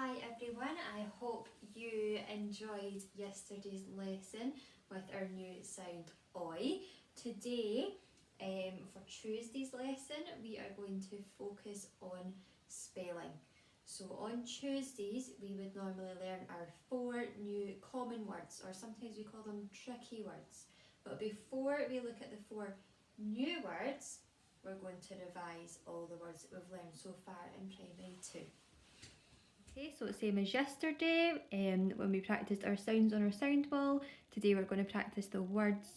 Hi everyone, I hope you enjoyed yesterday's lesson with our new sound oi. Today, for Tuesday's lesson, we are going to focus on spelling. So on Tuesdays, we would normally learn our 4 new common words, or sometimes we call them tricky words. But before we look at the 4 new words, we're going to revise all the words that we've learned so far in primary 2. Okay, so it's same as yesterday when we practiced our sounds on our sound wall. Today we're going to practice the words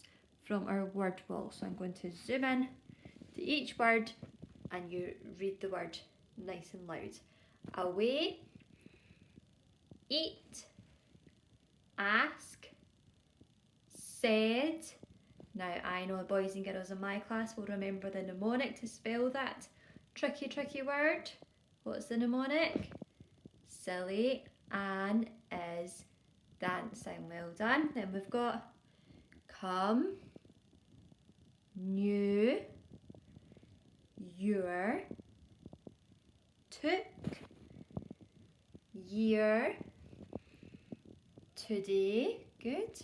from our word wall. So I'm going to zoom in to each word and you read the word nice and loud. Away, eat, ask, said. Now I know the boys and girls in my class will remember the mnemonic to spell that tricky word. What's the mnemonic? Silly and is dancing. Well done. Then we've got come, knew, your, took, year, today, good,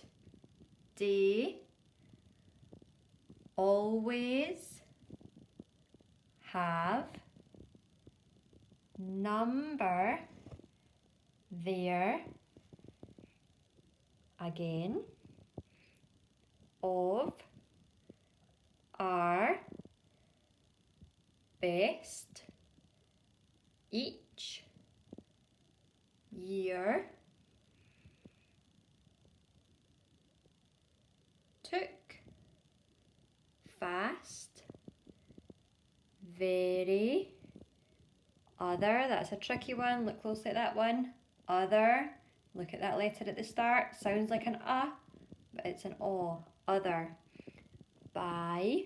day, always, have, number, there, again, of, are, best, each, year, took, fast, very, other, that's a tricky one, look closely at that one, other, look at that letter at the start, sounds like an but it's an o, other, by,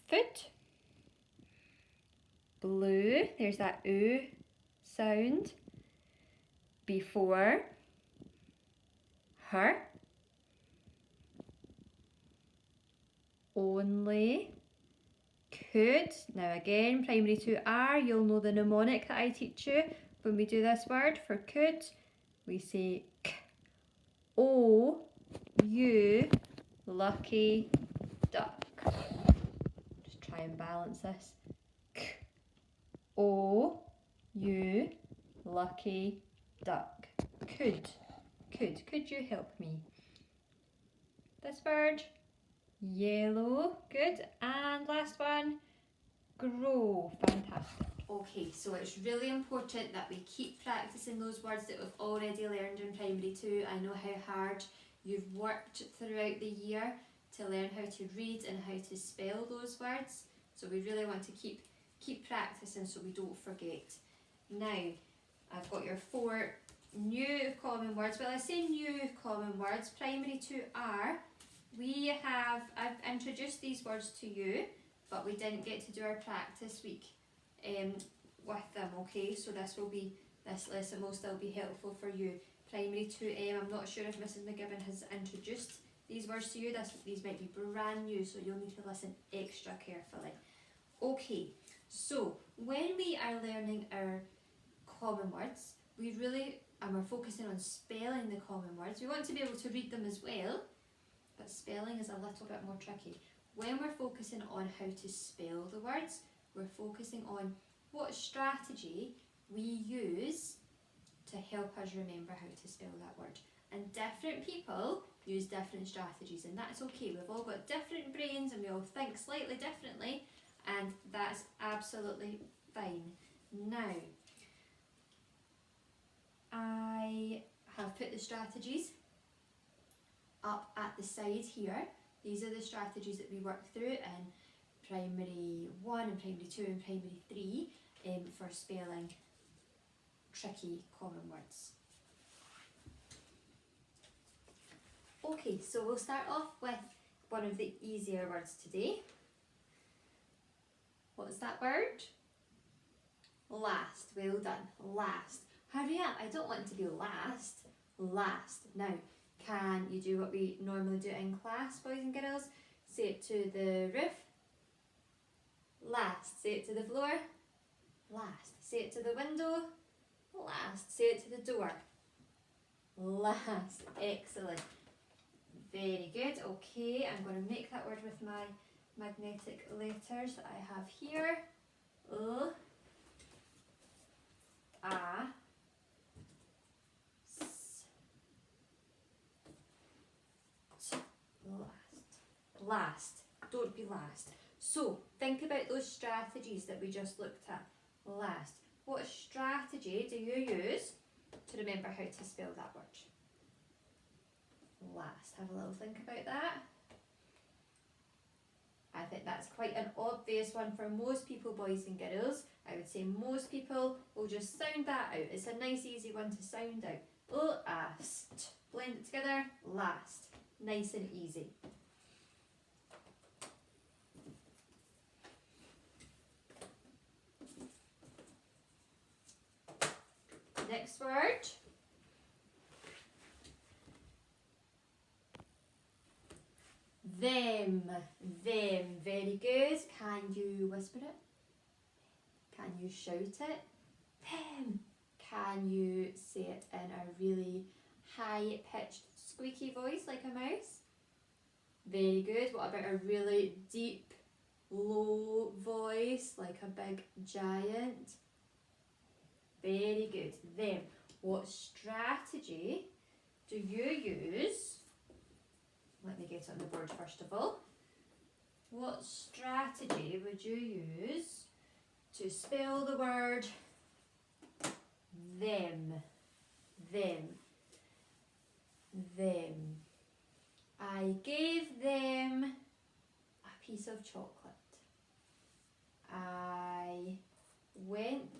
foot, blue, there's that oo sound, before, her, only, could. Now again, primary 2R, you'll know the mnemonic that I teach you. When we do this word for could, we say k, o, you, lucky duck. Just try and balance this. K, o, you, lucky duck. Could you help me? This word, yellow, good. And last one, grow, fantastic. Okay, so it's really important that we keep practicing those words that we've already learned in primary 2. I know how hard you've worked throughout the year to learn how to read and how to spell those words. So we really want to keep practicing so we don't forget. Now, I've got your 4 new common words. Well, I say new common words, primary 2R. I've introduced these words to you, but we didn't get to do our practice week with them, okay? So this lesson will still be helpful for you. Primary 2M, I'm not sure if Mrs McGibbon has introduced these words to you. These might be brand new, so you'll need to listen extra carefully. Okay, so when we are learning our common words, we're focusing on spelling the common words. We want to be able to read them as well, but spelling is a little bit more tricky. When we're focusing on how to spell the words, we're focusing on what strategy we use to help us remember how to spell that word. And different people use different strategies, and that's okay. We've all got different brains and we all think slightly differently, and that's absolutely fine. Now, I have put the strategies up at the side here. These are the strategies that we work through in primary 1 and primary 2 and primary 3 for spelling tricky common words. Okay, so we'll start off with one of the easier words today. What's that word? Last. Well done. Last. Hurry up, I don't want to be last. Last. Now, can you do what we normally do in class, boys and girls? Say it to the roof. Last. Say it to the floor. Last. Say it to the window. last. Say it to the door. Last. Excellent. Very good. Okay, I'm going to make that word with my magnetic letters that I have here. A, S, T. Last. Last. Don't be last. So, think about those strategies that we just looked at. Last. What strategy do you use to remember how to spell that word? Last. Have a little think about that. I think that's quite an obvious one for most people, boys and girls. I would say most people will just sound that out. It's a nice easy one to sound out. Last. Blend it together. Last. Nice and easy. Next word. Them. Them. Very good. Can you whisper it? Can you shout it? Them. Can you say it in a really high-pitched, squeaky voice like a mouse? Very good. What about a really deep, low voice like a big giant? Very good. Them. What strategy do you use? Let me get it on the board first of all. What strategy would you use to spell the word them? Them. Them. I gave them a piece of chocolate. I went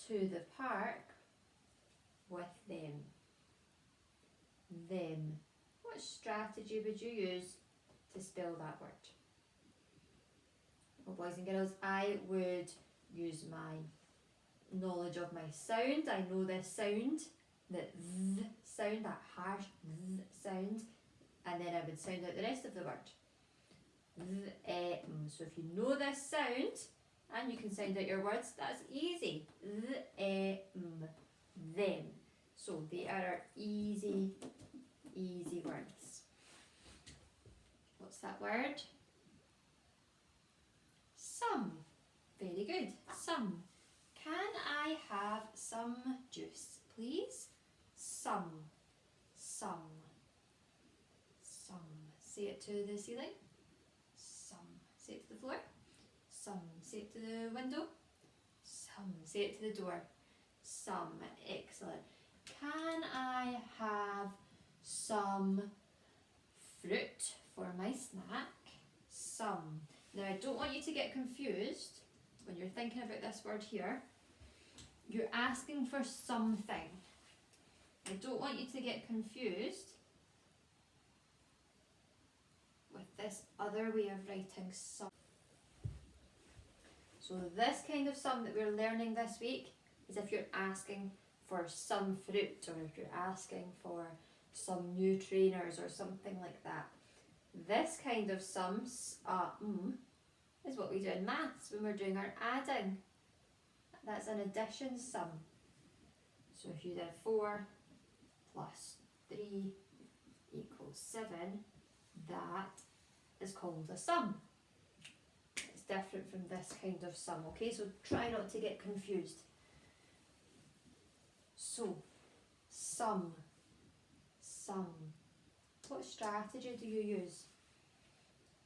to the park with them. Them. What strategy would you use to spell that word? Well, boys and girls, I would use my knowledge of my sound. I know this sound, the th sound, that harsh th sound, and then I would sound out the rest of the word. So if you know this sound, and you can sound out your words, that's easy. Them. So they are our easy words. What's that word? Some. Very good. Some. Can I have some juice, please? Some. Some. Some. Say it to the ceiling. Some. Say it to the floor. Some. Say it to the window. Some. Say it to the door. Some. Excellent. Can I have some fruit for my snack? Some. Now I don't want you to get confused when you're thinking about this word here. You're asking for something. I don't want you to get confused with this other way of writing some. So this kind of sum that we're learning this week is if you're asking for some fruit, or if you're asking for some new trainers or something like that. This kind of sum, is what we do in maths when we're doing our adding. That's an addition sum. So if you did 4 plus 3 equals 7, that is called a sum. It's different from this kind of sum, okay? So try not to get confused. So, sum. What strategy do you use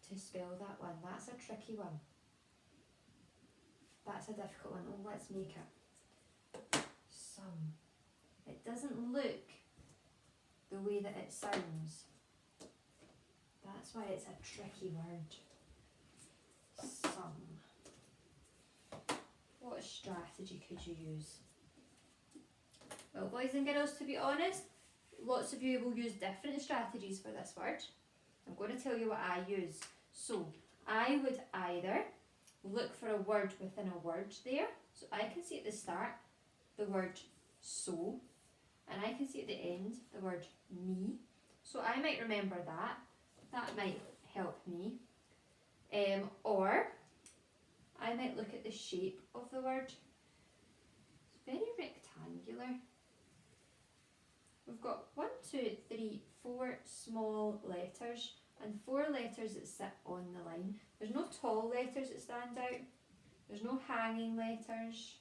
to spell that one? That's a tricky one. That's a difficult one. Oh, let's make it. Sum. It doesn't look the way that it sounds. That's why it's a tricky word. Sum. What strategy could you use? Well, boys and girls, to be honest, lots of you will use different strategies for this word. I'm going to tell you what I use. So, I would either look for a word within a word there. So I can see at the start the word so, and I can see at the end the word me. So I might remember that. That might help me. Or I might look at the shape of the word. It's very rectangular. rectangular. We've got 1, 2, 3, 4 small letters and 4 letters that sit on the line. There's no tall letters that stand out. There's no hanging letters.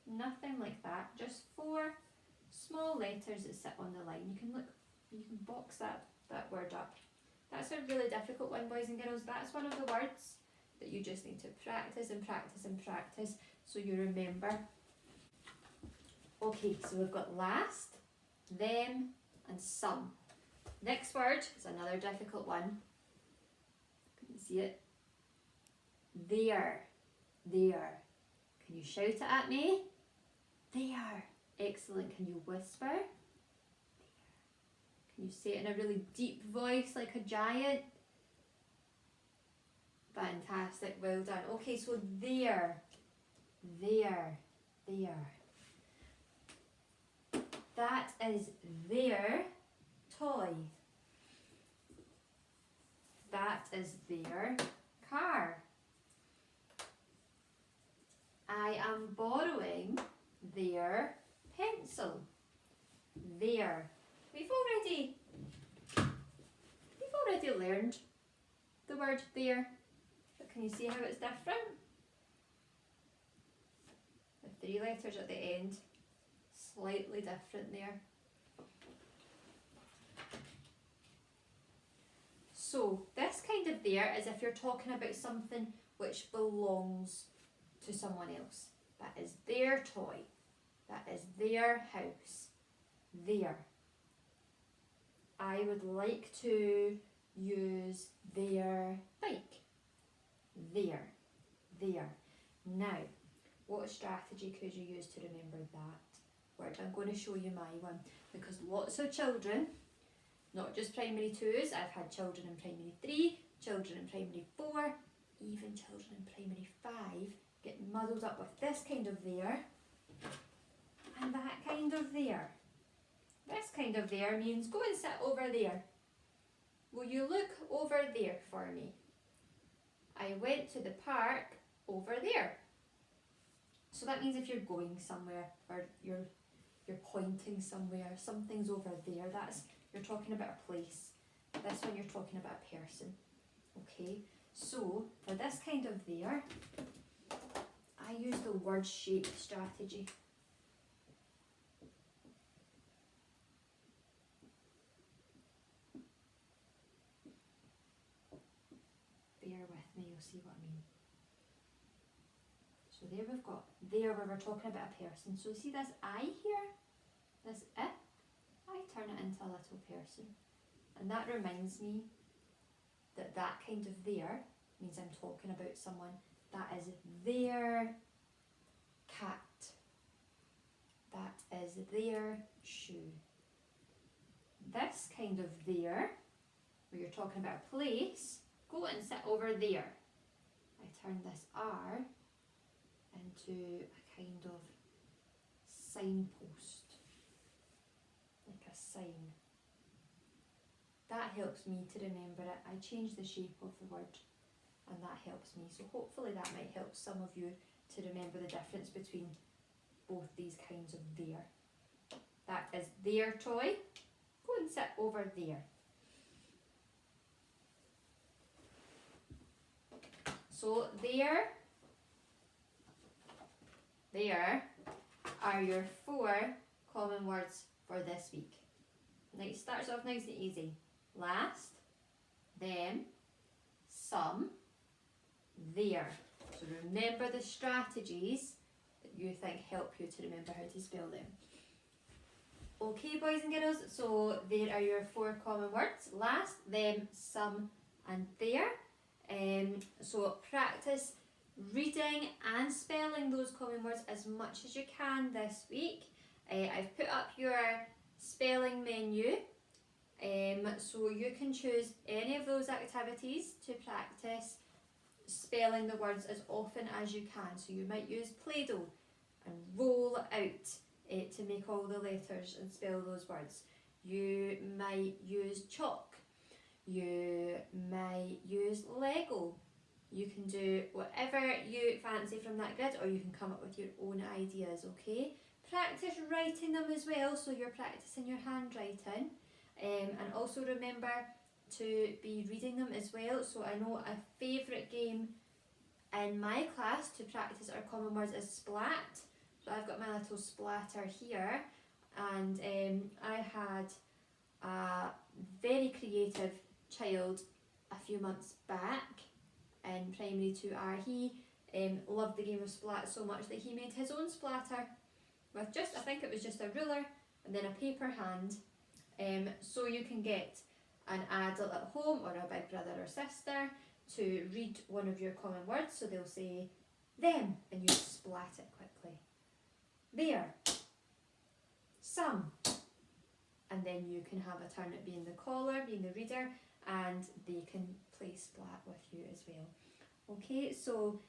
Nothing like that. Just 4 small letters that sit on the line. You can box that word up. That's a really difficult one, boys and girls. That's one of the words that you just need to practice and practice and practice so you remember. Okay, so we've got last, them, and some. Next word is another difficult one. Can you see it? There. There. Can you shout it at me? There. Excellent. Can you whisper? There. Can you say it in a really deep voice like a giant? Fantastic. Well done. Okay, so there. There. There. That is their toy. That is their car. I am borrowing their pencil. There. We've already learned the word there, but can you see how it's different? The 3 letters at the end, slightly different there. So this kind of there is if you're talking about something which belongs to someone else. That is their toy. That is their house. There. I would like to use their bike. There. There. Now, what strategy could you use to remember that word? I'm going to show you my one because lots of children, not just primary 2s, I've had children in primary 3, children in primary 4, even children in primary 5 get muddled up with this kind of there and that kind of there. This kind of there means go and sit over there. Will you look over there for me? I went to the park over there. So that means if you're going somewhere or you're pointing somewhere, something's over there, you're talking about a place. This one you're talking about a person. Okay, so for this kind of there, I use the word shape strategy. Bear with me, you'll see what I mean. So there we've got there where we're talking about a person. So see this I here, this it, I turn it into a little person. And that reminds me that that kind of there means I'm talking about someone. That is their cat. That is their shoe. This kind of there, where you're talking about a place, go and sit over there. I turn this R into a kind of signpost, like a sign. That helps me to remember it. I change the shape of the word and that helps me. So hopefully that might help some of you to remember the difference between both these kinds of there. That is their toy. Go and sit over there. So there are your 4 common words for this week. Now it starts off nice and easy. Last, them, some, there. So remember the strategies that you think help you to remember how to spell them. Okay, boys and girls, so there are your 4 common words. Last, them, some, and there. So practice reading and spelling those common words as much as you can this week. I've put up your spelling menu, so you can choose any of those activities to practice spelling the words as often as you can. So you might use Play-Doh and roll out to make all the letters and spell those words. You might use chalk. You might use Lego. You can do whatever you fancy from that grid, or you can come up with your own ideas, okay? practice writing them as well, so you're practicing your handwriting, and also remember to be reading them as well. So I know a favourite game in my class to practice our common words is Splat. So I've got my little splatter here, and I had a very creative child a few months back in primary 2R. He loved the game of Splat so much that he made his own splatter with just, I think it was just a ruler and then a paper hand. So you can get an adult at home or a big brother or sister to read one of your common words. So they'll say them and you splat it quickly. There. Some. And then you can have a turn at being the caller, being the reader, and they can play Splat with you as well. Okay, so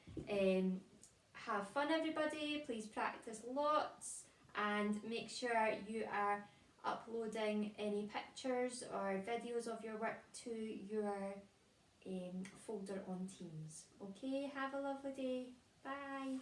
have fun everybody, please practice lots, and make sure you are uploading any pictures or videos of your work to your folder on Teams. Okay, have a lovely day. Bye.